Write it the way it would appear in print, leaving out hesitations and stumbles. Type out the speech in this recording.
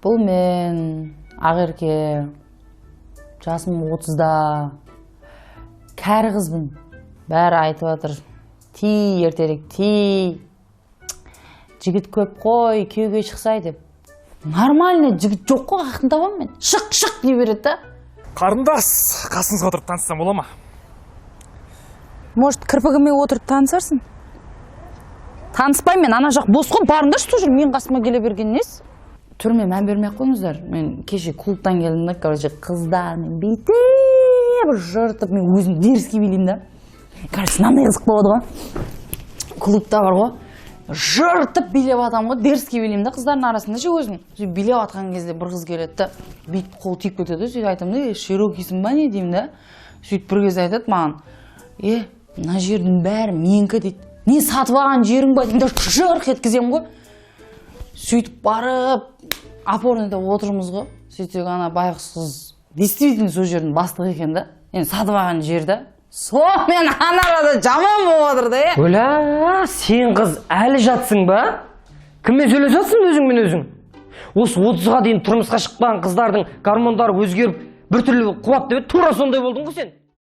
Бұл мен Ақерке, жасым 30-да, кәрі қызбын. Бәрі айтып отыр. Ти, ертерек, ти. Жігіт көп қой, күйеуге шықсай деп. Нормально жігіт жоқ қой, ақын табам мен. Шық дей береді да. Қарындас, қасыңызға отырып танысам бола ма? Может, кірпігіме отырып танысарсың? Таныспай мен, ана жақ бос қой, барыңдаршы тұр, мен қасыма келе берген несі? Түрме мән бермей қойыңыздар. Мен кеше клубтан келдім да, короче, қыздармен бүйтіп жыртып, мен өзім дерзкий билеймін да. Короче, мынандай қызық болады ғой. Клубта бар ғой. Жыртып билеп атам ғой, дерзкий билеймін да, қыздардың арасында ше өзім. Билеп атқан кезде бір қыз келеді да, бүйтіп қол тиіп кетеді, сөйтіп айтамын да, широкийсің ба не деймін да. Сөйтіп бір кез айтады маған, мына жердің бәрі менікі дейді. Не сатып алған жерің ба деймін да, жырқ еткіземін ғой. Сөйтіп барып, опорныйда отырмыз ғой. Сөйтіп ана байғұс қыз действительно сол жердің бастығы екен да. Енді сатып алған жерді. Сонымен анарада жаман болып отыр да. Оля, сен қыз әлі жатсың ба? Кіммен сөйлесіп жатсың өзіңмен өзің? Осы 30-ға дейін тұрмысқа шықпаған қыздардың гормондары өзгеріп, біртүрлі қуат деп тура сондай болдың ғой сен.